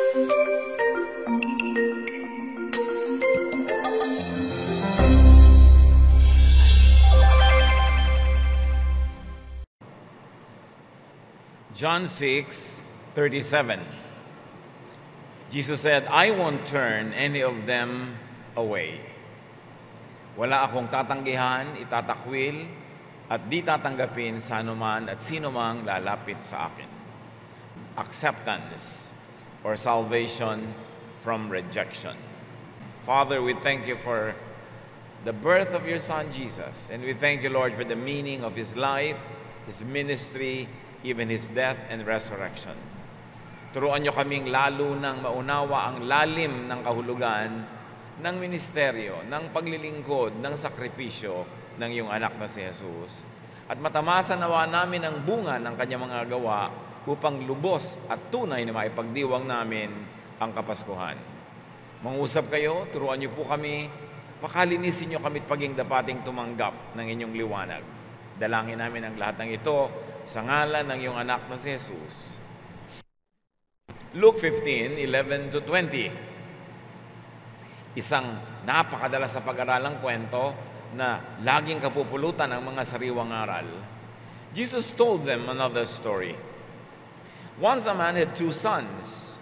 John 6:37. Jesus said, I won't turn any of them away. Wala akong tatanggihan, itatakwil, at di tatanggapin sa anuman at sino mang lalapit sa akin. Acceptance or salvation from rejection. Father, we thank you for the birth of your Son, Jesus. And we thank you, Lord, for the meaning of his life, his ministry, even his death and resurrection. Turuan niyo kaming lalo nang maunawa ang lalim ng kahulugan ng ministeryo, ng paglilingkod, ng sakripisyo ng iyong anak na si Jesus. At matamasa nawa namin ang bunga ng kanyang mga gawa upang lubos at tunay na maipagdiwang namin ang Kapaskuhan. Mangusap kayo, turuan niyo po kami, pakalinisin niyo kami at paging dapating tumanggap ng inyong liwanag. Dalangin namin ang lahat ng ito sa ngalan ng iyong anak na si Jesus. Luke 15:11-20. Isang napakadalas sa pag-aralang kwento na laging kapupulutan ng mga sariwang aral. Jesus told them another story. Once a man had 2 sons.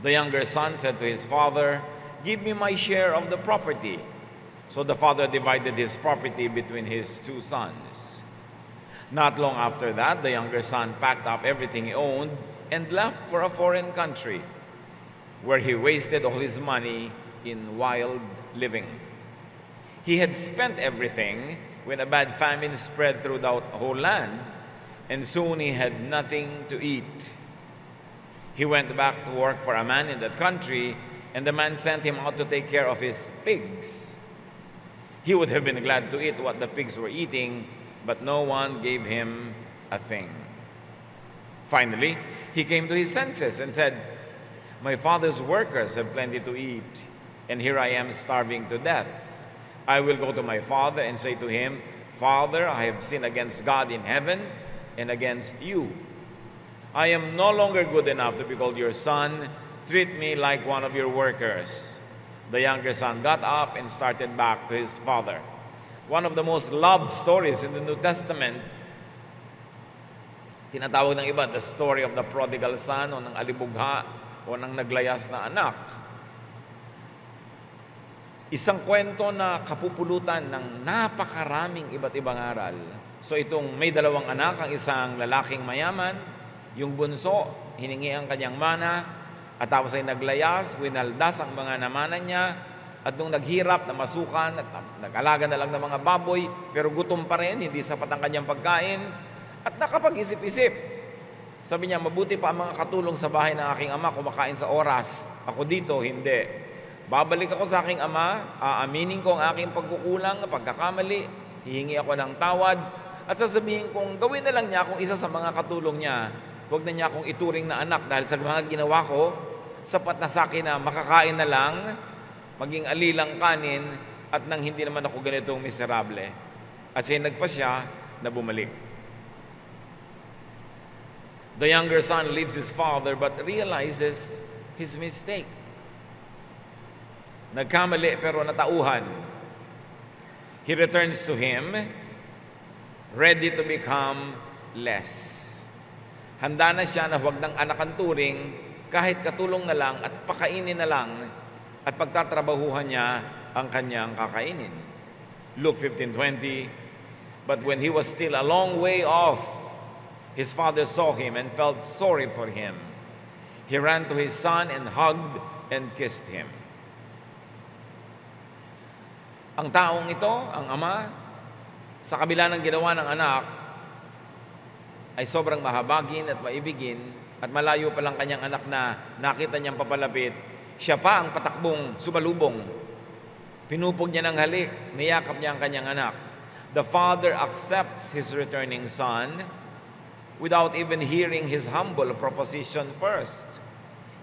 The younger son said to his father, "Give me my share of the property." So the father divided his property between his 2 sons. Not long after that, the younger son packed up everything he owned and left for a foreign country, where he wasted all his money in wild living. He had spent everything when a bad famine spread through the whole land, and soon he had nothing to eat. He went back to work for a man in that country, and the man sent him out to take care of his pigs. He would have been glad to eat what the pigs were eating, but no one gave him a thing. Finally, he came to his senses and said, "My father's workers have plenty to eat, and here I am starving to death. I will go to my father and say to him, 'Father, I have sinned against God in heaven and against you. I am no longer good enough to be called your son. Treat me like one of your workers.' The younger son got up and started back to his father." One of the most loved stories in the New Testament. Tinatawag ng iba, the story of the prodigal son, o ng alibugha, o ng naglayas na anak. Isang kwento na kapupulutan ng napakaraming iba't ibang aral. So itong may 2 anak, ang isang lalaking mayaman, yung bunso, hiningi ang kanyang mana, at tapos ay naglayas, winaldas ang mga namana niya, at nung naghirap na masukan at nag-alaga na lang ng mga baboy, pero gutom pa rin, hindi sapat ang kanyang pagkain, at nakapag-isip-isip. Sabi niya, mabuti pa ang mga katulong sa bahay ng aking ama kumakain sa oras. Ako dito, hindi. Babalik ako sa aking ama, aaminin ko ang aking pagkukulang, pagkakamali, hihingi ako ng tawad, at sasabihin kong gawin na lang niya kung isa sa mga katulong niya. Huwag na niya akong ituring na anak dahil sa mga ginawa ko, sapat na sa akin na makakain na lang, maging alilang kanin, at nang hindi naman ako ganitong miserable. At siya nagpasya na bumalik. The younger son leaves his father but realizes his mistake. Nagkamali pero natauhan. He returns to him, ready to become less. Handa na siya na huwag ng anakan turing, kahit katulong na lang at pakainin na lang, at pagtatrabahuhan niya ang kanyang kakainin. Luke 15:20, but when he was still a long way off, his father saw him and felt sorry for him. He ran to his son and hugged and kissed him. Ang taong ito, ang ama, sa kabila ng ginawa ng anak, ay sobrang mahabagin at maibigin, at malayo pa lang kanyang anak na nakita niyang papalapit, siya pa ang patakbong sumalubong. Pinupog niya ng halik, niyakap niya ang kanyang anak. The father accepts his returning son without even hearing his humble proposition first.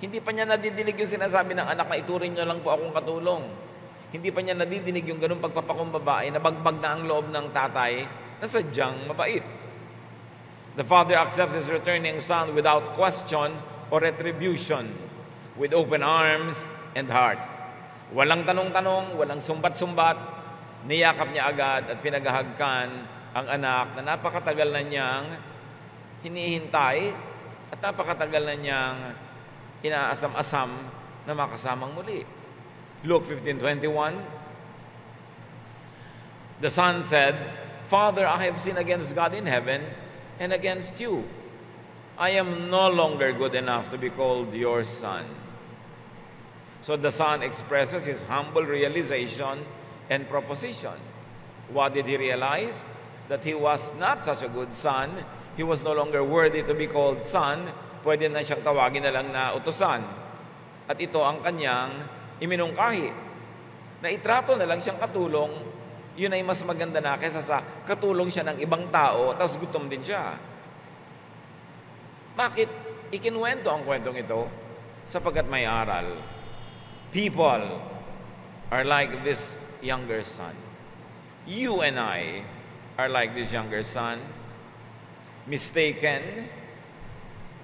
Hindi pa niya nadidinig yung sinasabi ng anak na ituring niyo lang po akong katulong. Hindi pa niya nadidinig yung ganung pagpapakumbaba ay nabagbag na ang loob ng tatay na sadyang mabait. The father accepts his returning son without question or retribution. with open arms and heart. Walang tanong-tanong, walang sumbat-sumbat, niyakap niya agad at pinagahagkan ang anak na napakatagal na niyang hinihintay at napakatagal na niyang inaasam-asam na makasamang muli. Luke 15:21, the son said, "Father, I have sinned against God in heaven and against you. I am no longer good enough to be called your son." So the son expresses his humble realization and proposition. What did he realize? That he was not such a good son. He was no longer worthy to be called son. Pwede na siyang tawagin na lang na utusan. At ito ang kanyang iminungkahi. Na itrato na lang siyang katulong, yun ay mas maganda na kaysa sa katulong siya ng ibang tao, tapos gutom din siya. Bakit ikinuwento ang kwentong ito? Sapagkat may aral. People are like this younger son. You and I are like this younger son, mistaken,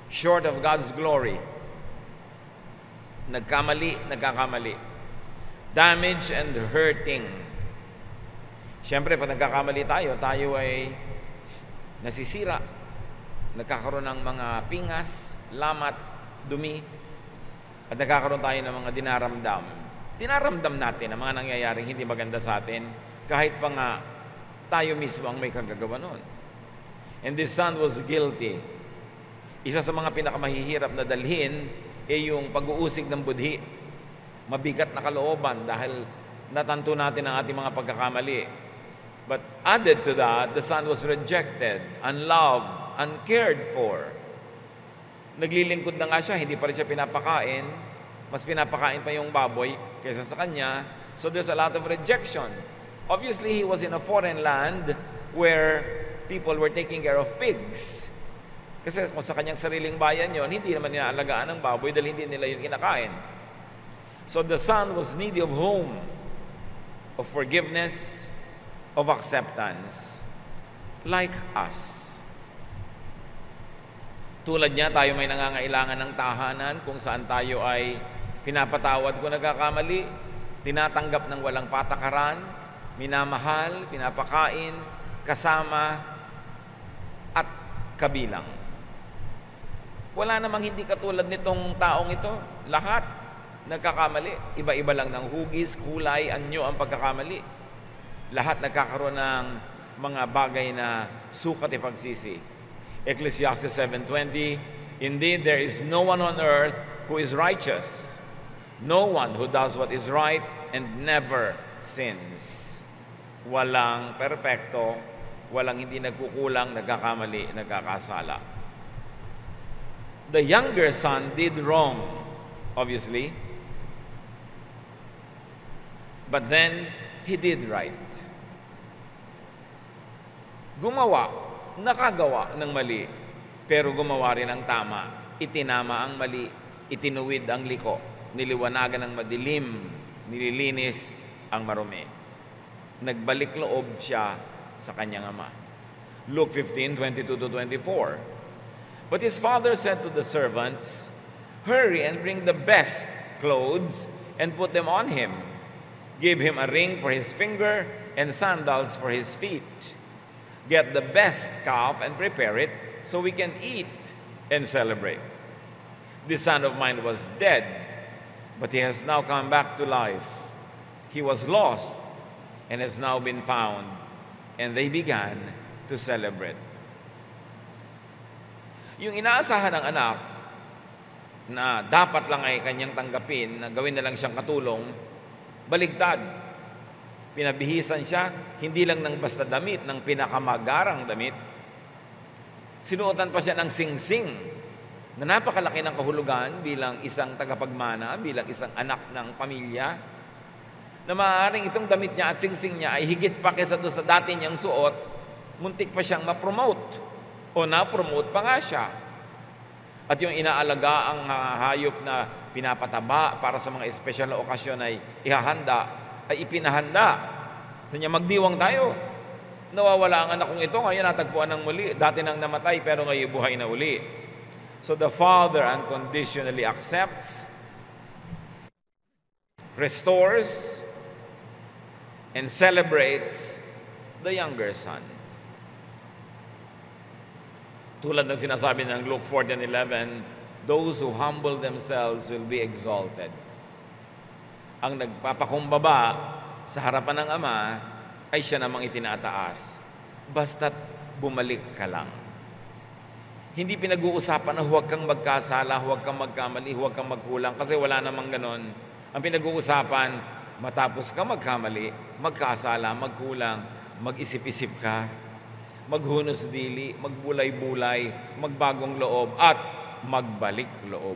short of God's glory. Nagkakamali. Damage and hurting. Siyempre, pag nagkakamali tayo ay nasisira. Nagkakaroon ng mga pingas, lamat, dumi, at nagkakaroon tayo ng mga dinaramdam. Dinaramdam natin ang mga nangyayaring hindi maganda sa atin, kahit pa nga tayo mismo ang may kagagawa nun. And this son was guilty. Isa sa mga pinakamahihirap na dalhin ay yung pag-uusig ng budhi. Mabigat na kalooban dahil natanto natin ang ating mga pagkakamali. But added to that, the son was rejected, unloved, uncared for. Naglilingkod na nga siya, hindi pa rin siya pinapakain. Mas pinapakain pa yung baboy kaysa sa kanya. So there's a lot of rejection. Obviously, he was in a foreign land where people were taking care of pigs. Kasi kung sa kanyang sariling bayan yon, hindi naman inaalagaan ng baboy dahil hindi nila yung kinakain. So the son was needy of home, of forgiveness, of acceptance, like us. Tulad niya, tayo may nangangailangan ng tahanan kung saan tayo ay pinapatawad kung nagkakamali, tinatanggap ng walang patakaran, minamahal, pinapakain, kasama, at kabilang. Wala namang hindi katulad nitong taong ito. Lahat nagkakamali. Iba-iba lang ng hugis, kulay, anyo ang pagkakamali. Lahat nagkakaroon ng mga bagay na sukat ipagsisi. Ecclesiastes 7:20, indeed, there is no one on earth who is righteous, no one who does what is right and never sins. Walang perpekto, walang hindi nagkukulang, nagkakamali, nagkakasala. The younger son did wrong, obviously, but then he did right. Nakagawa ng mali, pero gumawa rin ang tama. Itinama ang mali, itinuwid ang liko, niliwanagan ang madilim, nililinis ang marumi. Nagbalik loob siya sa kanyang ama. Luke 15:22-24. But his father said to the servants, "Hurry and bring the best clothes and put them on him. Give him a ring for his finger and sandals for his feet. Get the best calf and prepare it so we can eat and celebrate. This son of mine was dead, but he has now come back to life. He was lost and has now been found." And they began to celebrate. Yung inaasahan ng anak na dapat lang ay kanyang tanggapin, na gawin na lang siyang katulong, baligtad. Pinabihisan siya, hindi lang ng basta damit, ng pinakamagarang damit. Sinuotan pa siya ng singsing na napakalaki ng kahulugan bilang isang tagapagmana, bilang isang anak ng pamilya, na maaaring itong damit niya at singsing niya ay higit pa kaysa doon sa dati niyang suot, muntik pa siyang ma-promote o na-promote pa nga siya. At yung inaalaga ang hayop na pinapataba para sa mga espesyal na okasyon ay ihahanda, ay ipinahanda. So niya, magdiwang tayo. Nawawala ang anak kong ito, ngayon natagpuan ng muli. Dati nang namatay, pero ngayon buhay na uli. So the father unconditionally accepts restores, and celebrates the younger son. Tulad ng sinasabi ng Luke 14:11, those who humble themselves will be exalted. Ang nagpapakumbaba sa harapan ng Ama ay siya namang itinataas. Basta't bumalik ka lang. Hindi pinag-uusapan na huwag kang magkasala, huwag kang magkamali, huwag kang magkulang, kasi wala namang ganon. Ang pinag-uusapan, matapos ka magkamali, magkasala, magkulang, mag-isip-isip ka, maghunos dili, magbulay-bulay, magbagong loob, at magbalik loob.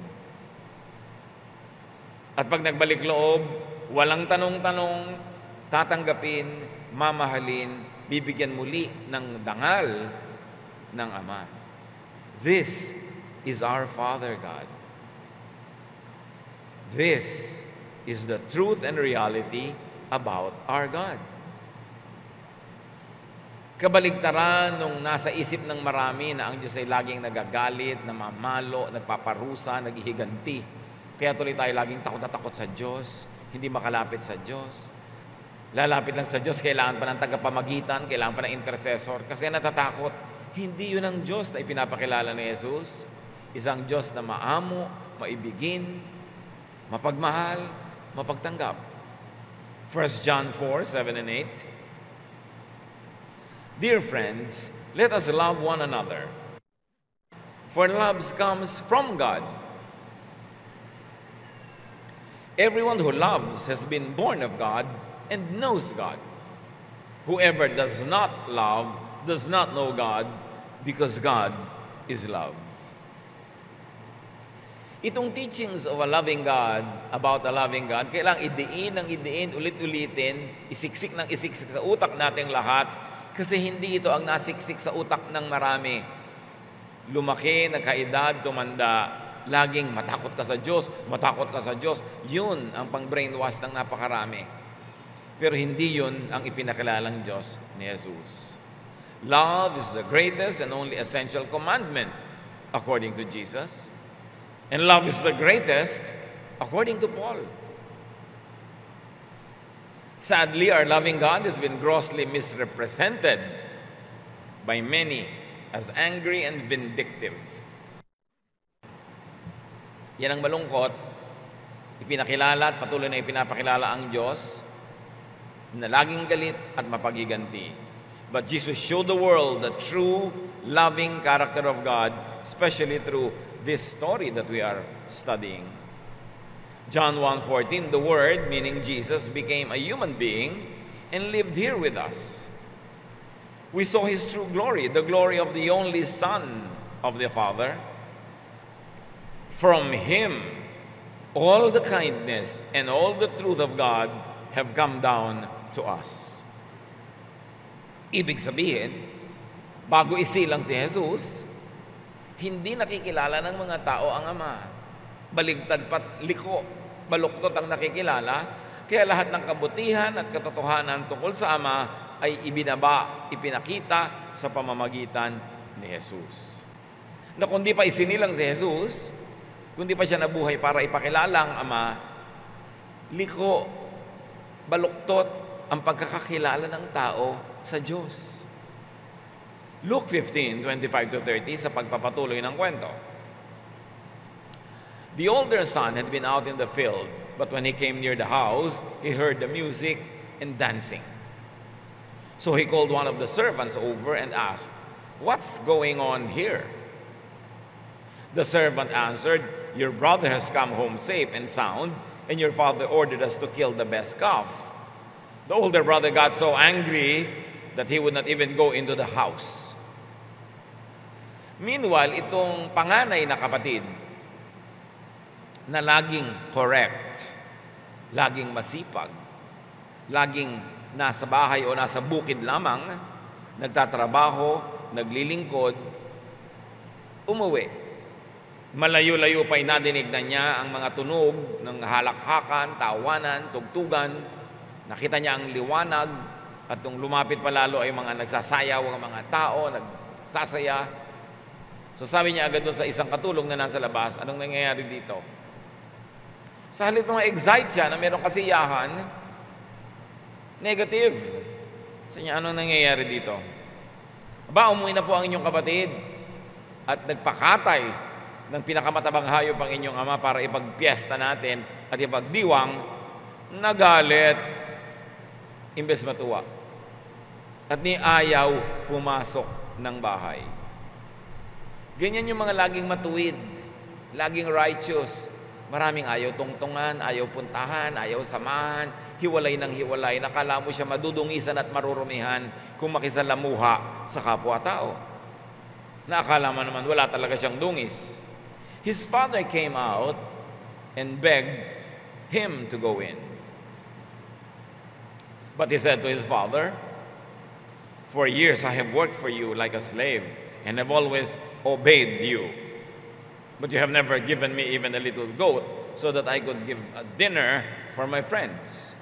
At pag nagbalik loob, walang tanong-tanong, tatanggapin, mamahalin, bibigyan muli ng dangal ng Ama. This is our Father God. This is the truth and reality about our God. Kabaligtaran nung nasa isip ng marami na ang Diyos ay laging nagagalit, namamalo, nagpaparusa, naghihiganti. Kaya tuloy tayo laging takot na takot sa Diyos, hindi makalapit sa Diyos. Lalapit lang sa Diyos, kailangan pa ng tagapamagitan, kailangan pa ng intercessor, kasi natatakot. Hindi yun ang Diyos na ipinapakilala ni Jesus. Isang Diyos na maamo, maibigin, mapagmahal, mapagtanggap. 1 John 4:7 and 8. Dear friends, let us love one another, for love comes from God. Everyone who loves has been born of God and knows God. Whoever does not love does not know God, because God is love. Itong teachings of a loving God, about a loving God, kailangang idiin, ulit-ulitin, isiksik ng isiksik sa utak nating lahat, kasi hindi ito ang nasiksik sa utak ng marami. Lumaki, nagkaedad, tumanda, laging matakot ka sa Diyos, matakot ka sa Diyos. Yun ang pang-brainwash ng napakarami. Pero hindi yun ang ipinakilalang Diyos ni Jesus. Love is the greatest and only essential commandment according to Jesus. And love is the greatest according to Paul. Sadly, our loving God has been grossly misrepresented by many as angry and vindictive. Yan ang malungkot. Ipinakilala at patuloy na ipinapakilala ang Diyos na laging galit at mapagiganti. But Jesus showed the world the true loving character of God, especially through this story that we are studying. John 1:14, the Word, meaning Jesus, became a human being and lived here with us. We saw His true glory, the glory of the only Son of the Father. From Him, all the kindness and all the truth of God have come down to us. Ibig sabihin, bago isilang si Jesus, hindi nakikilala ng mga tao ang Ama. Baligtad pat liko, baluktot ang nakikilala, kaya lahat ng kabutihan at katotohanan tungkol sa Ama ay ipinakita sa pamamagitan ni Jesus. Na kundi pa isinilang si Jesus, kundi pa siya nabuhay para ipakilala ang Ama, liko, baluktot ang pagkakakilala ng tao sa Diyos. Luke 15:25-30 sa pagpapatuloy ng kwento. The older son had been out in the field, but when he came near the house, he heard the music and dancing. So he called one of the servants over and asked, "What's going on here?" The servant answered, "Your brother has come home safe and sound, and your father ordered us to kill the best calf." The older brother got so angry that he would not even go into the house. Meanwhile, itong panganay na kapatid na laging correct, laging masipag, laging nasa bahay o nasa bukid lamang, nagtatrabaho, naglilingkod, umuwi. Malayo-layo pa'y nadinig na niya ang mga tunog ng halakhakan, tawanan, tugtugan. Nakita niya ang liwanag at nung lumapit pa lalo ay mga nagsasayaw ang mga tao, nagsasaya. So sabi niya agad doon sa isang katulong na nasa labas, anong nangyayari dito? Sa halip mga excite siya na merong kasiyahan, negative. Sa niya, ano nangyayari dito? Aba, umuwi na po ang inyong kapatid at nagpakatay ng pinakamatabang hayop ang inyong ama para ipagpiesta natin at ipagdiwang, nagalit, imbes matuwa. At ni ayaw pumasok ng bahay. Ganyan yung mga laging matuwid, laging righteous. Maraming ayaw tungtungan, ayaw puntahan, ayaw samahan, hiwalay ng hiwalay. Nakala mo siya madudungisan at marurumihan kung makisalamuha sa kapwa-tao. Nakala mo naman wala talaga siyang dungis. His father came out and begged him to go in. But he said to his father, "For years I have worked for you like a slave and have always obeyed you. But you have never given me even a little goat so that I could give a dinner for my friends.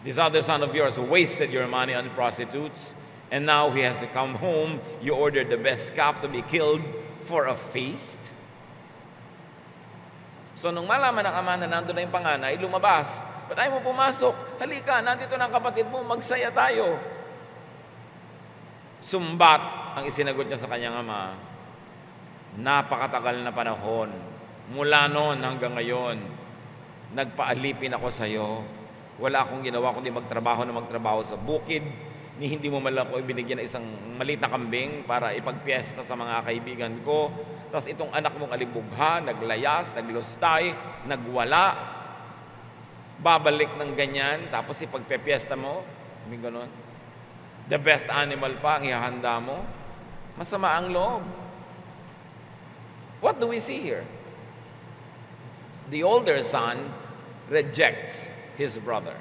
This other son of yours wasted your money on prostitutes, and now he has to come home. You ordered the best calf to be killed for a feast." So nung malaman ng ama na nandun na yung panganay, lumabas. Ba't ayaw mo pumasok? Halika, nandito na ang kapatid mo, magsaya tayo. Sumbat ang isinagot niya sa kanyang ama. Napakatagal na panahon. Mula noon hanggang ngayon, nagpaalipin ako sa iyo. Wala akong ginawa kundi magtrabaho sa bukid. Ni hindi mo man lang ako ibinigyan ng isang maliit na kambing para ipagpiesta sa mga kaibigan ko. Tapos itong anak mong alibugha, naglayas, naglustay, nagwala. Babalik ng ganyan, tapos ipagpiesta mo. May ganon. The best animal pa ang ihahanda mo. Masama ang loob. What do we see here? The older son rejects his brother.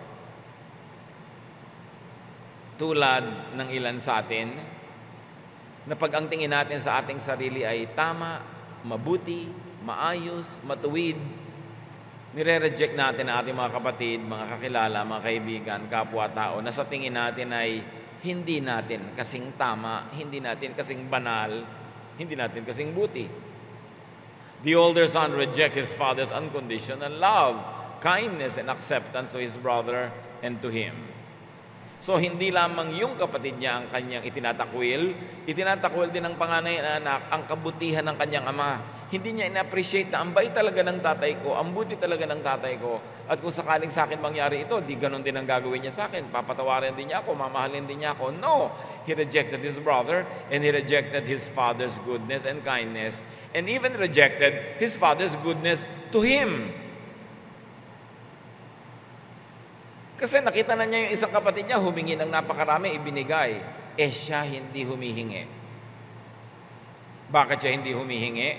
Tulad ng ilan sa atin, na pag ang tingin natin sa ating sarili ay tama, mabuti, maayos, matuwid, nire-reject natin ang ating mga kapatid, mga kakilala, mga kaibigan, kapwa-tao, na sa tingin natin ay hindi natin kasing tama, hindi natin kasing banal, hindi natin kasing buti. The older son rejects his father's unconditional love, kindness, and acceptance to his brother and to him. So, hindi lamang yung kapatid niya ang kanyang itinatakwil din ng panganay na anak ang kabutihan ng kanyang ama. Hindi niya ina-appreciate na ang bait talaga ng tatay ko, ang buti talaga ng tatay ko. At kung sakaling sa akin mangyari ito, di ganun din ang gagawin niya sa akin. Papatawarin din niya ako, mamahalin din niya ako. No! He rejected his brother and he rejected his father's goodness and kindness and even rejected his father's goodness to him. Kasi nakita na niya yung isang kapatid niya, humingi ng napakarami, ibinigay. Siya hindi humihingi. Bakit siya hindi humihingi?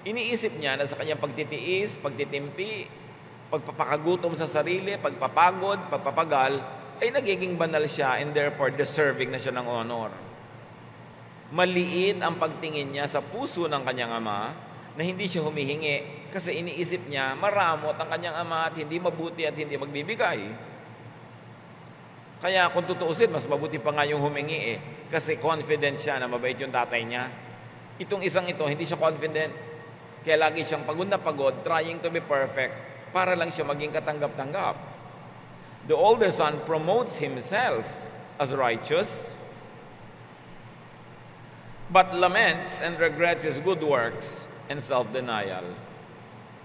Iniisip niya na sa kanyang pagtitiis, pagtitimpi, pagpapakagutom sa sarili, pagpapagod, pagpapagal, ay nagiging banal siya and therefore deserving na siya ng honor. Maliit ang pagtingin niya sa puso ng kanyang ama na hindi siya humihingi kasi iniisip niya maramot ang kanyang ama at hindi mabuti at hindi magbibigay. Kaya kung tutuusin, mas mabuti pa nga yung humingi kasi confident siya na mabait yung tatay niya. Itong isang ito, hindi siya confident. Kaya lagi siyang pagod na pagod, trying to be perfect para lang siya maging katanggap-tanggap. The older son promotes himself as righteous, but laments and regrets his good works and self-denial.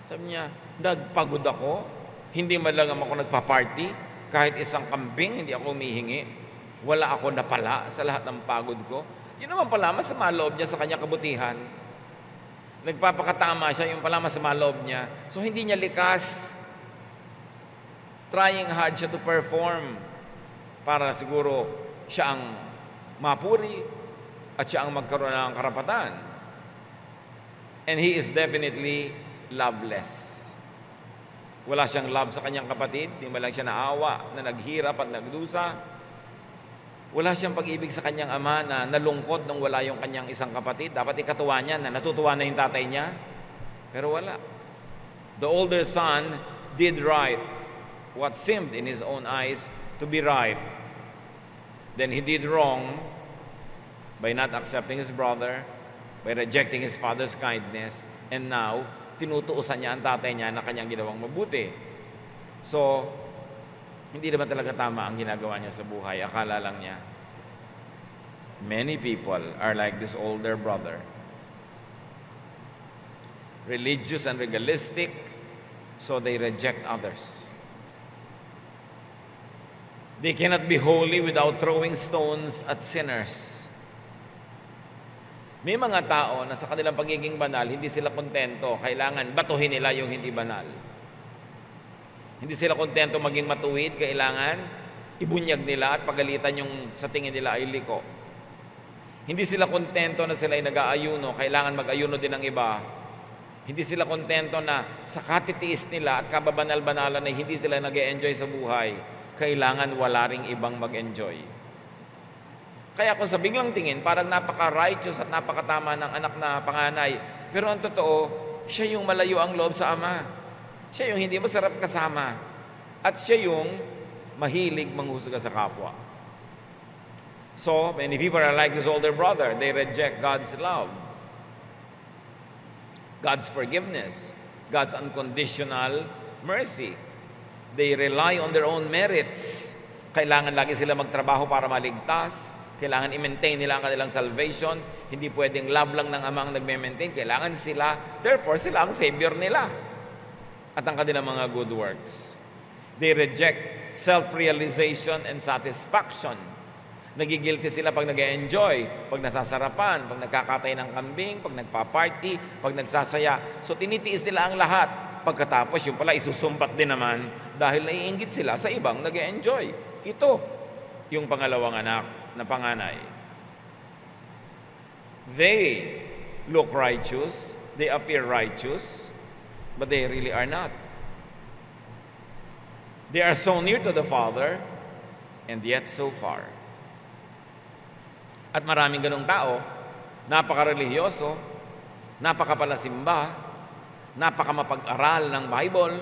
Sabi niya, nagpagod ako, hindi man lang ako nagpa-party, kahit isang kambing, hindi ako humihingi. Wala ako napala sa lahat ng pagod ko. Yun naman pala, masama loob niya sa kanyang kabutihan. Nagpapakatama siya, yung pala masama loob niya. So, hindi niya likas. Trying hard siya to perform para siguro siya ang mapuri at siya ang magkaroon ng karapatan. And he is definitely loveless. Wala siyang love sa kanyang kapatid, di man lang siya naawa, na naghirap at nagdusa. Wala siyang pag-ibig sa kanyang ama na nalungkot nung wala yung kanyang isang kapatid. Dapat ikatuwa niya na natutuwa na yung tatay niya. Pero wala. The older son did right what seemed in his own eyes to be right. Then he did wrong by not accepting his brother, by rejecting his father's kindness, and now tinutuusan niya ang tatay niya na kanyang ginawang mabuti. So, hindi naman talaga tama ang ginagawa niya sa buhay. Akala lang niya. Many people are like this older brother. Religious and legalistic, so they reject others. They cannot be holy without throwing stones at sinners. May mga tao na sa kanilang pagiging banal, hindi sila kontento. Kailangan batuhin nila yung hindi banal. Hindi sila kontento maging matuwid. Kailangan ibunyag nila at pagalitan yung sa tingin nila ay liko. Hindi sila kontento na sila ay nag-aayuno. Kailangan mag-ayuno din ng iba. Hindi sila kontento na sa katitiis nila at kababanal-banalan na hindi sila nag-e-enjoy sa buhay. Kailangan wala ring ibang mag-enjoy. Kaya kung sa biglang tingin, parang napaka-righteous at napakatama ng anak na panganay. Pero ang totoo, siya yung malayo ang loob sa ama. Siya yung hindi masarap kasama. At siya yung mahilig manghusga sa kapwa. So, many people are like this older brother. They reject God's love, God's forgiveness, God's unconditional mercy. They rely on their own merits. Kailangan lagi sila magtrabaho para maligtas. Kailangan i-maintain nila ang kanilang salvation. Hindi pwedeng love lang ng ama ang nagme-maintain. Kailangan sila, therefore sila ang savior nila. At ang kanilang mga good works. They reject self-realization and satisfaction. Nagigilty sila pag nag-enjoy, pag nasasarapan, pag nagkakatay ng kambing, pag nagpa-party, pag nagsasaya. So tinitiis nila ang lahat. Pagkatapos yung pala isusumbat din naman dahil naiinggit sila sa ibang nag-enjoy. Ito yung pangalawang anak na panganay. They look righteous, they appear righteous, but they really are not. They are so near to the Father, and yet so far. At maraming ganung tao, napaka-religyoso, napaka-palasimba, napaka-mapag-aral ng Bible,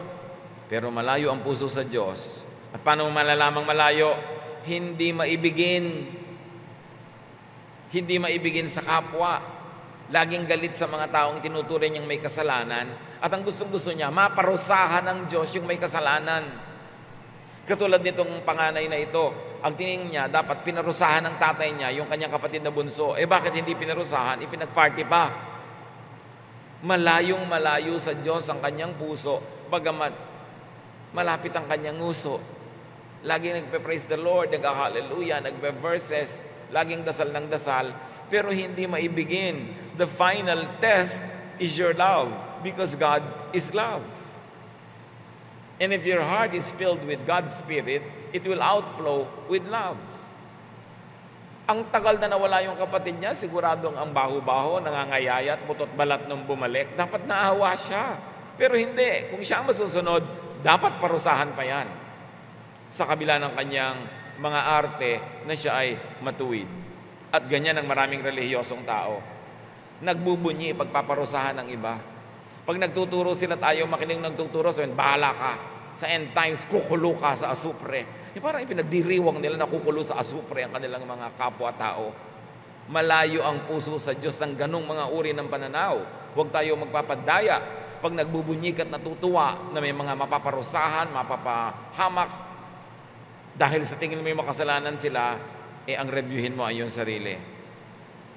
pero malayo ang puso sa Diyos. At paano malalamang malayo? Hindi maibigin. Hindi maibigin sa kapwa. Laging galit sa mga taong tinuturing niyang may kasalanan. At ang gustong-gusto niya, maparusahan ng Diyos yung may kasalanan. Katulad nitong panganay na ito, ang tingin niya, dapat pinarusahan ng tatay niya yung kanyang kapatid na bunso. Bakit hindi pinarusahan? Ipinagparty pa. Malayong malayo sa Diyos ang kanyang puso, bagamat malapit ang kanyang nguso. Laging nagpe-praise the Lord, nag-hallelujah, nagpe-verses, laging dasal ng dasal, pero hindi maibigin. The final test is your love, because God is love. And if your heart is filled with God's Spirit, it will outflow with love. Ang tagal na nawala yung kapatid niya, siguradong ang baho-baho, nangangayayat, butot balat nung bumalik, dapat naawa siya. Pero hindi, kung siya ang masusunod, dapat parusahan pa yan. Sa kabila ng kanyang mga arte na siya ay matuwid. At ganyan ang maraming relihiyosong tao. Nagbubunyi pagpaparusahan ng iba. Pag nagtuturo sila tayo, makinig nagtuturo, sabihin, bahala ka. Sa end times, kukulo ka sa asupre. Parang ipinagdiriwang nila na kukulo sa asupre ang kanilang mga kapwa-tao. Malayo ang puso sa Diyos ng ganong mga uri ng pananaw. Huwag tayo magpapadaya. Pag nagbubunyik at natutuwa na may mga mapaparusahan, mapapahamak, dahil sa tingin mo yung makasalanan sila, ang reviewin mo ay yung sarili.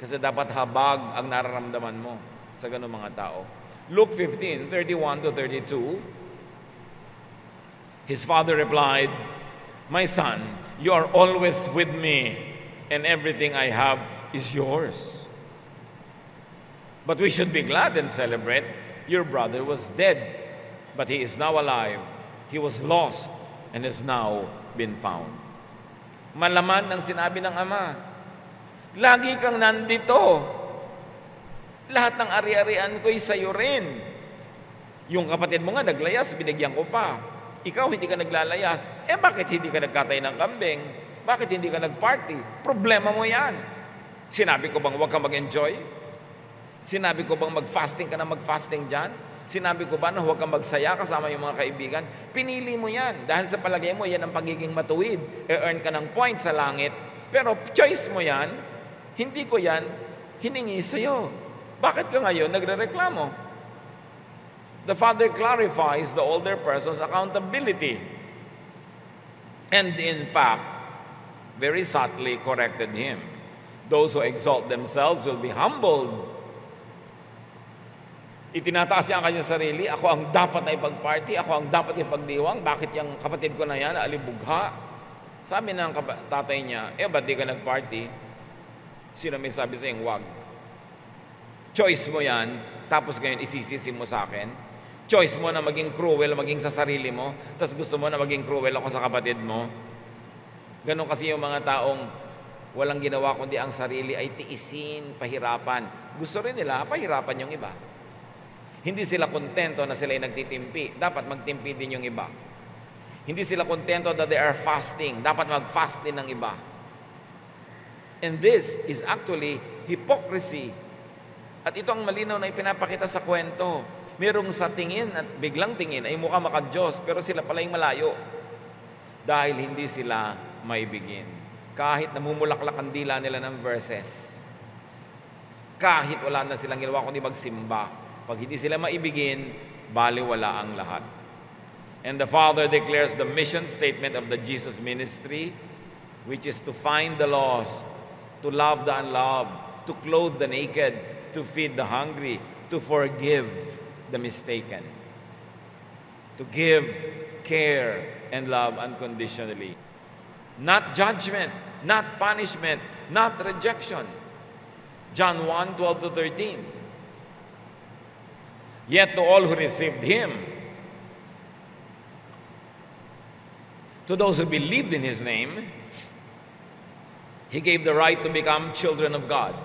Kasi dapat habag ang nararamdaman mo sa ganung mga tao. Luke 15:31-32, his father replied, "My son, you are always with me, and everything I have is yours. But we should be glad and celebrate. Your brother was dead, but he is now alive. He was lost and is now been found." Malaman ng sinabi ng ama, lagi kang nandito. Lahat ng ari-arian ko'y sa'yo rin. Yung kapatid mo nga naglayas, binigyan ko pa. Ikaw hindi ka naglalayas. Bakit hindi ka nagkatay ng kambing? Bakit hindi ka nagparty? Problema mo yan. Sinabi ko bang huwag kang mag-enjoy? Sinabi ko bang mag-fasting ka na mag-fasting dyan? Sinabi ko ba na huwag kang magsaya kasama yung mga kaibigan? Pinili mo yan. Dahil sa palagay mo, yan ang pagiging matuwid. E-earn ka ng point sa langit. Pero choice mo yan. Hindi ko yan hiningi sa'yo. Bakit ka ngayon nagre-reklamo? The Father clarifies the older person's accountability. And in fact, very subtly corrected him. Those who exalt themselves will be humbled. Itinataas niya ang kanyang sarili, ako ang dapat na ipag-party, ako ang dapat ipagdiwang, bakit yung kapatid ko na yan, alibugha? Sabi ng tatay niya, ba't di ka nag-party? Sino may sabi sa iyong wag? Choice mo yan, tapos ngayon isisisi mo sa akin. Choice mo na maging cruel, maging sa sarili mo, tapos gusto mo na maging cruel ako sa kapatid mo. Ganon kasi yung mga taong walang ginawa kundi ang sarili ay tiisin, pahirapan. Gusto rin nila, pahirapan yung iba. Hindi sila kontento na sila ay nagtitimpi. Dapat magtimpi din yung iba. Hindi sila kontento that they are fasting. Dapat mag-fast din ng iba. And this is actually hypocrisy. At ito ang malinaw na ipinapakita sa kwento. Merong sa tingin at biglang tingin ay mukha maka-Diyos, pero sila pala yung malayo. Dahil hindi sila maibigin. Kahit namumulaklak ang dila nila ng verses. Kahit wala na silang ginawa kundi magsimba. Pag hindi sila maibigin, baliwala ang lahat. And the Father declares the mission statement of the Jesus ministry, which is to find the lost, to love the unloved, to clothe the naked, to feed the hungry, to forgive the mistaken, to give care and love unconditionally. Not judgment, not punishment, not rejection. John 1:12-13. Yet to all who received him, to those who believed in his name, he gave the right to become children of God.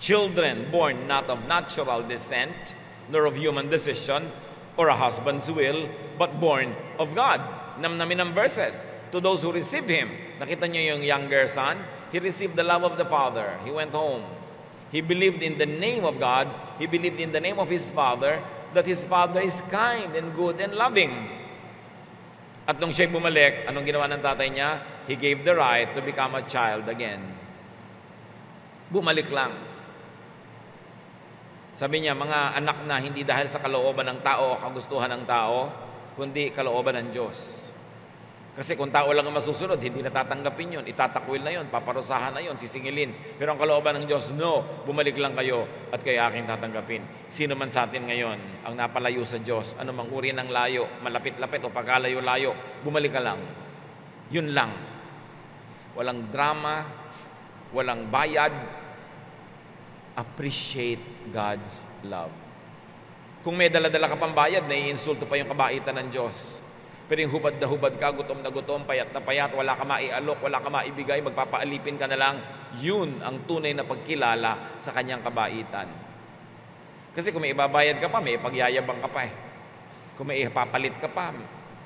Children born not of natural descent, nor of human decision, or a husband's will, but born of God. Namnamin ang verses. To those who receive him. Nakita niyo yung younger son? He received the love of the Father. He went home. He believed in the name of God. He believed in the name of his Father, that his Father is kind and good and loving. At nung siya'y bumalik, anong ginawa ng tatay niya? He gave the right to become a child again. Bumalik lang. Sabi niya, mga anak na, hindi dahil sa kalooban ng tao o kagustuhan ng tao, kundi kalooban ng Diyos. Kasi kung tao lang ang masusunod, hindi natatanggapin yun. Itatakwil na yun, paparusahan na yun, sisingilin. Pero ang kalooban ng Diyos, no, bumalik lang kayo at kayo aking tatanggapin. Sino man sa atin ngayon ang napalayo sa Diyos, anumang uri ng layo, malapit-lapit o pagkalayo-layo, bumalik ka lang. Yun lang. Walang drama, walang bayad. Appreciate God's love. Kung may dala-dala ka pang bayad, naiinsulto pa yung kabaitan ng Diyos. Pero yung hubad na hubad ka, gutom na gutom, payat na payat, wala ka maialok, wala ka maibigay, magpapaalipin ka na lang, yun ang tunay na pagkilala sa kanyang kabaitan. Kasi kung may ibabayad ka pa, may ipagyayabang ka pa eh. Kung may ipapalit ka pa,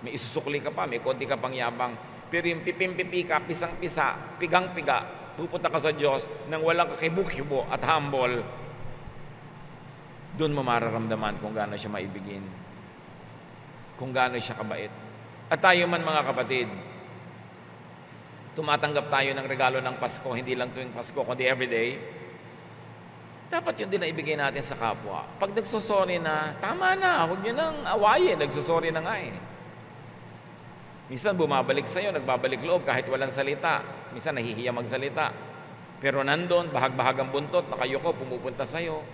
may isusukli ka pa, may konti ka pang yabang. Pero yung pipim-pipi ka, pisang-pisa, pigang-piga, pupunta ka sa Diyos nang walang kakibo-kibo at humble, doon mo mararamdaman kung gaano siya maibigin, kung gaano siya kabait. At tayo man mga kapatid, tumatanggap tayo ng regalo ng Pasko, hindi lang tuwing Pasko, kundi everyday. Dapat yun din na ibigay natin sa kapwa. Pag nagsosorry na, tama na, huwag nyo nang awayin, nagsosorry na nga eh. Minsan bumabalik sa'yo, nagbabalik loob kahit walang salita. Minsan nahihiya magsalita. Pero nandun, bahag-bahag ang buntot, nakayuko, pumupunta sa'yo.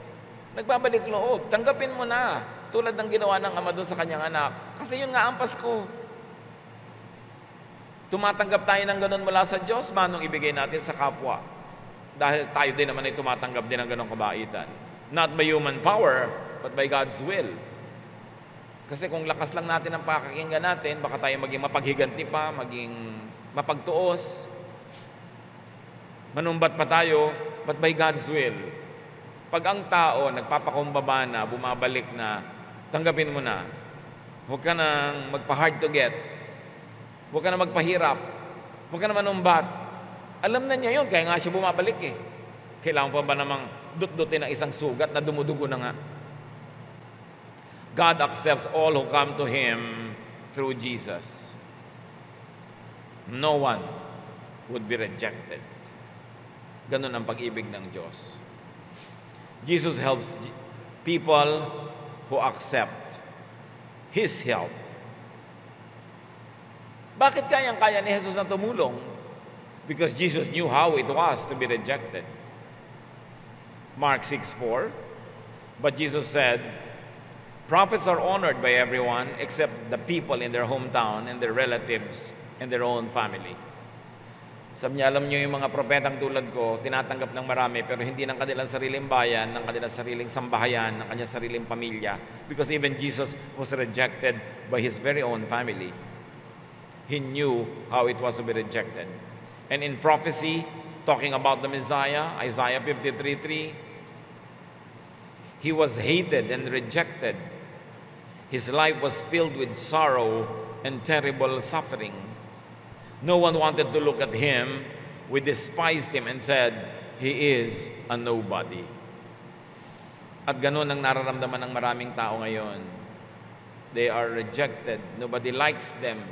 Nagbabalik loob, tanggapin mo na. Tulad ng ginawa ng ama doon sa kanyang anak. Kasi yun nga ang Pasko. Tumatanggap tayo ng ganun mula sa Diyos, manong ibigay natin sa kapwa. Dahil tayo din naman ay tumatanggap din ng ganung kabaitan. Not by human power, but by God's will. Kasi kung lakas lang natin ang pakakinggan natin, baka tayo maging mapaghiganti pa, maging mapagtuos. Manumbat pa tayo, but by God's will. Pag ang tao nagpapakumbaba na, bumabalik na, tanggapin mo na. Huwag ka nang magpa-hard to get. Huwag ka na magpahirap. Huwag ka na manumbat. Alam na niya yun, kaya nga siya bumabalik eh. Kailangan pa ba namang dut-dutin ng isang sugat na dumudugo na nga? God accepts all who come to Him through Jesus. No one would be rejected. Ganun ang pag-ibig ng Diyos. Jesus helps people who accept His help. Bakit kayang-kaya ni Jesus na tumulong? Because Jesus knew how it was to be rejected. Mark 6:4, but Jesus said, prophets are honored by everyone except the people in their hometown and their relatives and their own family. Sabi niya, alam niyo yung mga propetang tulad ko, tinatanggap ng marami, pero hindi ng kanilang sariling bayan, ng kanilang sariling sambahayan, ng kanyang sariling pamilya. Because even Jesus was rejected by His very own family. He knew how it was to be rejected. And in prophecy, talking about the Messiah, Isaiah 53:3, He was hated and rejected. His life was filled with sorrow and terrible suffering. No one wanted to look at Him. We despised Him and said, He is a nobody. At ganun ang nararamdaman ng maraming tao ngayon. They are rejected. Nobody likes them.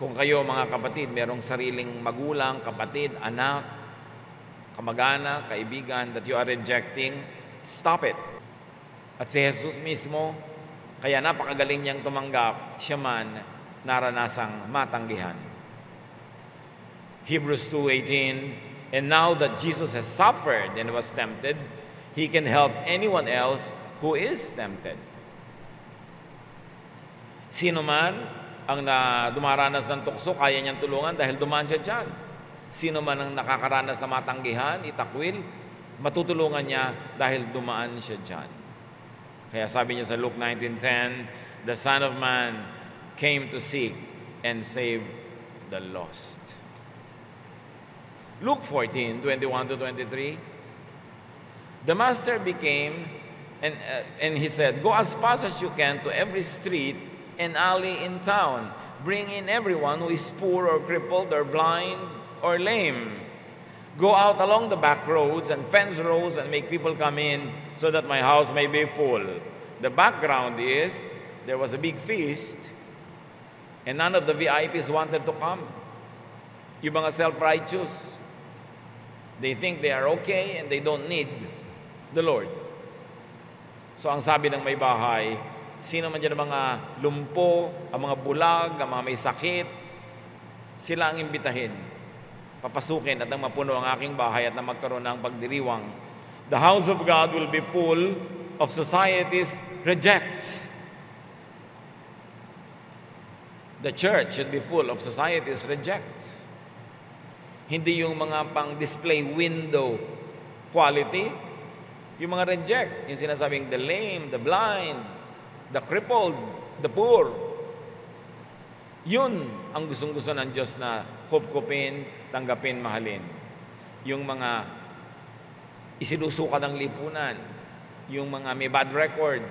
Kung kayo mga kapatid, merong sariling magulang, kapatid, anak, kamag-anak, kaibigan that you are rejecting, stop it. At si Jesus mismo, kaya napakagaling niyang tumanggap, siya man naranasang matanggihan. Hebrews 2:18, and now that Jesus has suffered and was tempted, He can help anyone else who is tempted. Sino man ang dumaranas ng tukso, kaya niyang tulungan dahil dumaan siya dyan. Sino man ang nakakaranas na matanggihan, itakwil, matutulungan niya dahil dumaan siya dyan. Kaya sabi niya sa Luke 19:10, the Son of Man came to seek and save the lost. Luke 14:21-23, the master became, and he said, go as fast as you can to every street and alley in town. Bring in everyone who is poor or crippled or blind or lame. Go out along the back roads and fence rows and make people come in so that my house may be full. The background is, there was a big feast, and none of the VIPs wanted to come. Yung mga self-righteous, they think they are okay and they don't need the Lord. So ang sabi ng may bahay, sino man dyan ang mga lumpo, ang mga bulag, ang mga may sakit, sila ang imbitahin. Papasukin at ang mapuno ang aking bahay at na magkaroon ng pagdiriwang. The house of God will be full of society's rejects. The church should be full of society's rejects. Hindi yung mga pang-display window quality. Yung mga reject, yung sinasabing the lame, the blind, the crippled, the poor. Yun ang gustong-gusto ng Diyos na kupkupin, tanggapin, mahalin. Yung mga isinusuka ng lipunan, yung mga may bad record,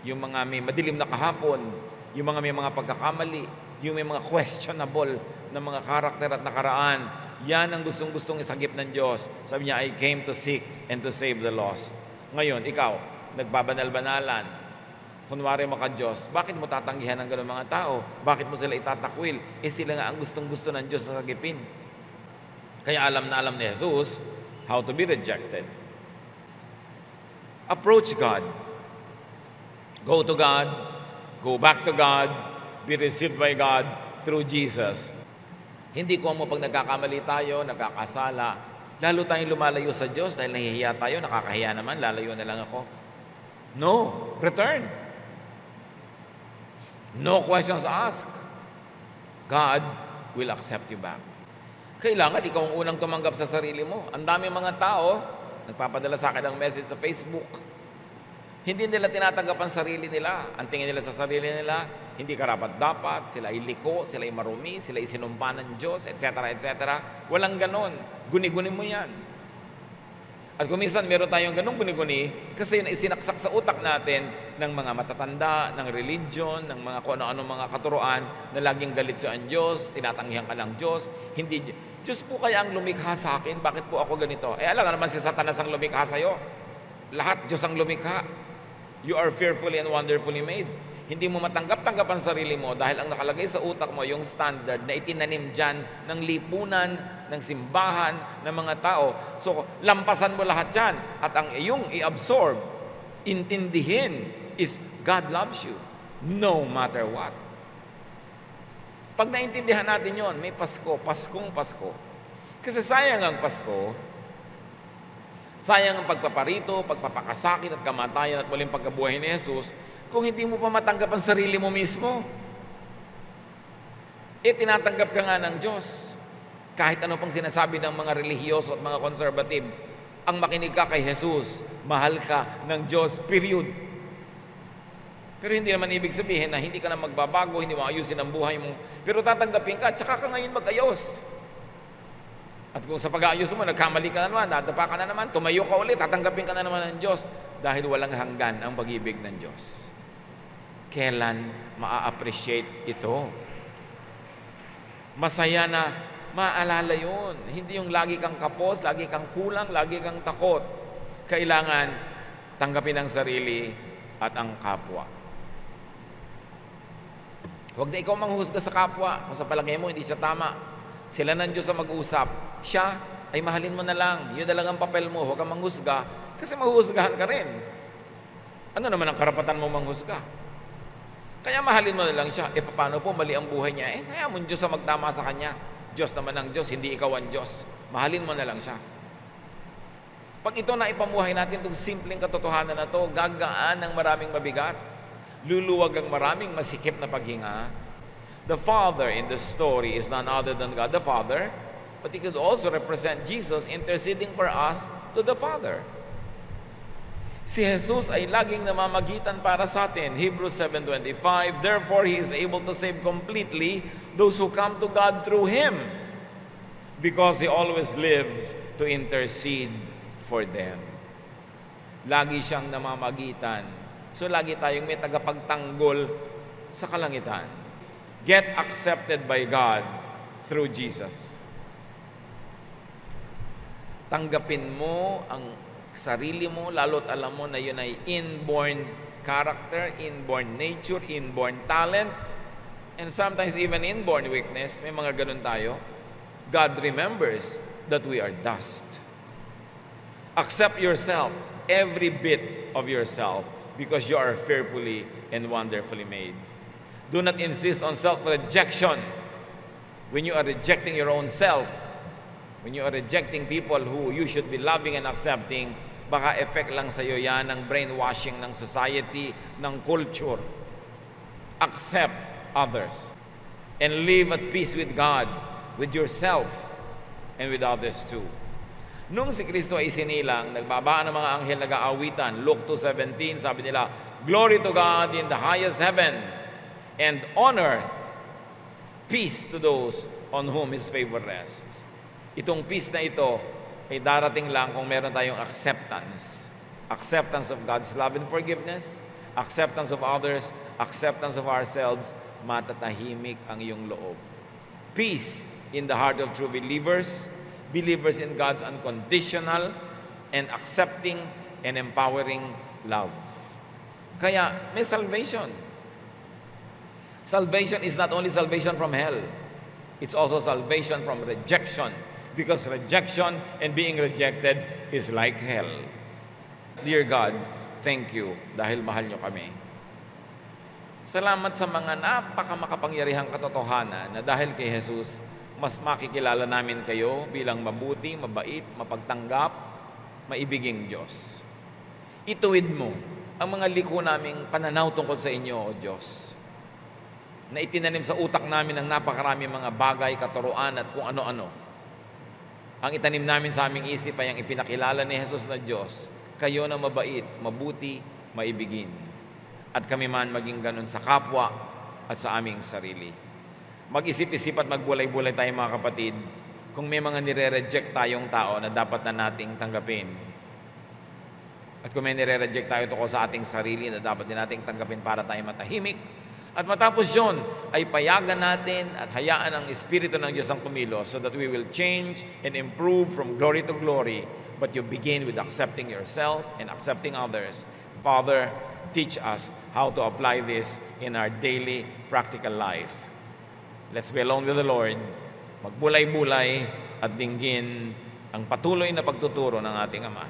yung mga may madilim na kahapon, yung mga may mga pagkakamali, yung may mga questionable na mga karakter at nakaraan, yan ang gustong-gustong isagip ng Diyos. Sabi niya, I came to seek and to save the lost. Ngayon, ikaw, nagbabanal-banalan, kunwari maka-Diyos, bakit mo tatanggihan ng gano'ng mga tao? Bakit mo sila itatakwil? Sila nga ang gustong-gusto ng Diyos na sagipin. Kaya alam na alam ni Jesus how to be rejected. Approach God. Go to God. Go back to God. Be received by God through Jesus. Hindi ko mo pag nagkakamali tayo, nagkakasala, lalo tayong lumalayo sa Diyos dahil nahihiya tayo, nakakahiya naman, lalayo na lang ako. No, return. No questions asked. God will accept you back. Kailangan ikaw ang unang tumanggap sa sarili mo. Ang dami mga tao, nagpapadala sa akin ng message sa Facebook. Hindi nila tinatanggap ang sarili nila. Ang tingin nila sa sarili nila, hindi karapat-dapat, sila ay liko, sila ay marumi, sila ay sinumpa ng Diyos, etc., etc. Walang ganon. Guni-guni mo yan. At kung minsan meron tayong ganong guni-guni, kasi isinaksak sa utak natin ng mga matatanda, ng religion, ng mga kung ano-ano mga katuroan na laging galit sa ang Diyos, tinatanggihan ka ng Diyos. Hindi, Diyos po kaya ang lumikha sa akin, bakit po ako ganito? Alam nga naman si Satanas ang lumikha sa'yo. Lahat Diyos ang lumikha. You are fearfully and wonderfully made. Hindi mo matanggap-tanggap ang sarili mo dahil ang nakalagay sa utak mo yung standard na itinanim dyan ng lipunan, ng simbahan, ng mga tao. So, lampasan mo lahat yan. At ang iyong i-absorb intindihin is God loves you no matter what. Pag naintindihan natin yon, may Pasko, Paskong Pasko. Kasi sayang ang Pasko, sayang ang pagpaparito, pagpapakasakit at kamatayan at muling pagkabuhay ni Jesus kung hindi mo pa matanggap ang sarili mo mismo. Tinatanggap ka nga ng Diyos. Kahit ano pang sinasabi ng mga relihiyoso at mga conservative, ang makinig ka kay Jesus, mahal ka ng Diyos, period. Pero hindi naman ibig sabihin na hindi ka na magbabago, hindi mo ayusin ang buhay mo. Pero tatanggapin ka at saka ka ngayon mag-ayos. At kung sa pag-aayos mo, nagkamali ka na naman, nadapa ka na naman, tumayo ka ulit, tatanggapin ka na naman ng Diyos dahil walang hanggan ang pag-ibig ng Diyos. Kailan maa-appreciate ito? Masaya na maalala yun. Hindi yung lagi kang kapos, lagi kang kulang, lagi kang takot. Kailangan tanggapin ang sarili at ang kapwa. Huwag na ikaw manghusga sa kapwa. Kung sa palagay mo, hindi siya tama. Sila ng Diyos ang mag-usap. Siya, ay mahalin mo na lang. Yun na lang ang papel mo. Huwag kang manghusga. Kasi mahuhusgahan ka rin. Ano naman ang karapatan mo manghusga? Kaya mahalin mo na lang siya. Paano po mali ang buhay niya? Saya mo Diyos ang magtama sa kanya. Diyos naman ang Diyos, hindi ikaw ang Diyos. Mahalin mo na lang siya. Pag ito na ipamuhay natin, itong simpleng katotohanan na to, gagaan ng maraming mabigat. Luluwag ang maraming masikip na paghinga. The Father in the story is none other than God the Father, but He could also represent Jesus interceding for us to the Father. Si Jesus ay laging namamagitan para sa atin. Hebrews 7:25, therefore He is able to save completely those who come to God through Him, because He always lives to intercede for them. Lagi siyang namamagitan. So lagi tayong may tagapagtanggol sa kalangitan. Get accepted by God through Jesus. Tanggapin mo ang sarili mo, lalo't alam mo na yun ay inborn character, inborn nature, inborn talent, and sometimes even inborn weakness. May mga ganun tayo. God remembers that we are dust. Accept yourself, every bit of yourself, because you are fearfully and wonderfully made. Do not insist on self-rejection. When you are rejecting your own self, when you are rejecting people who you should be loving and accepting, baka effect lang sa'yo yan ng brainwashing ng society, ng culture. Accept others and live at peace with God, with yourself, and with others too. Nung si Kristo ay sinilang, nagbabaan ng mga anghel nag-aawitan. Luke 2:17, sabi nila, glory to God in the highest heaven, and on earth, peace to those on whom His favor rests. Itong peace na ito ay darating lang kung meron tayong acceptance. Acceptance of God's love and forgiveness, acceptance of others, acceptance of ourselves, matatahimik ang iyong loob. Peace in the heart of true believers, believers in God's unconditional and accepting and empowering love. Kaya may salvation. Salvation is not only salvation from hell, it's also salvation from rejection. Because rejection and being rejected is like hell. Dear God, thank you dahil mahal nyo kami. Salamat sa mga napakamakapangyarihang katotohanan na dahil kay Jesus, mas makikilala namin kayo bilang mabuti, mabait, mapagtanggap, maibiging Diyos. Ituwid mo ang mga liko naming pananaw tungkol sa inyo, O Diyos, na itinanim sa utak namin ang napakarami mga bagay, katuruan at kung ano-ano. Ang itanim namin sa aming isip ay ang ipinakilala ni Jesus na Diyos, kayo na mabait, mabuti, maibigin. At kami man maging ganun sa kapwa at sa aming sarili. Mag-isip-isip at magbulay-bulay tayo mga kapatid kung may mga nire-reject tayong tao na dapat na nating tanggapin. At kung may nire-reject tayo tungkol sa ating sarili na dapat din nating tanggapin para tayo matahimik. At matapos yun, ay payagan natin at hayaan ang Espiritu ng Diyos ang kumilos so that we will change and improve from glory to glory. But you begin with accepting yourself and accepting others. Father, teach us how to apply this in our daily practical life. Let's be alone with the Lord. Magbulay-bulay at dinggin ang patuloy na pagtuturo ng ating Ama.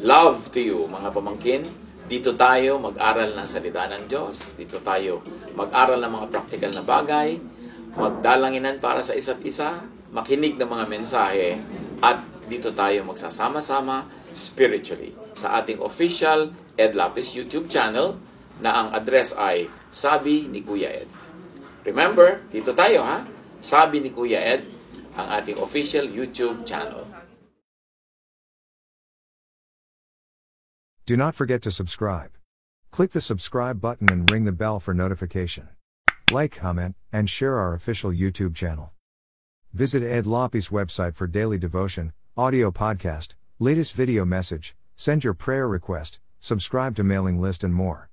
Love to you, mga pamangkin. Dito tayo mag-aral ng salita ng Diyos. Dito tayo mag-aral ng mga practical na bagay. Magdalanginan para sa isa't isa. Makinig ng mga mensahe. At dito tayo magsasama-sama spiritually sa ating official Ed Lapis YouTube channel na ang address ay Sabi ni Kuya Ed. Remember, dito tayo ha. Sabi ni Kuya Ed, ang ating official YouTube channel. Do not forget to subscribe. Click the subscribe button and ring the bell for notification. Like, comment, and share our official YouTube channel. Visit Ed Lapis website for daily devotion, audio podcast, latest video message, send your prayer request, subscribe to mailing list and more.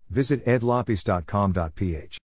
Visit edlapis.com.ph.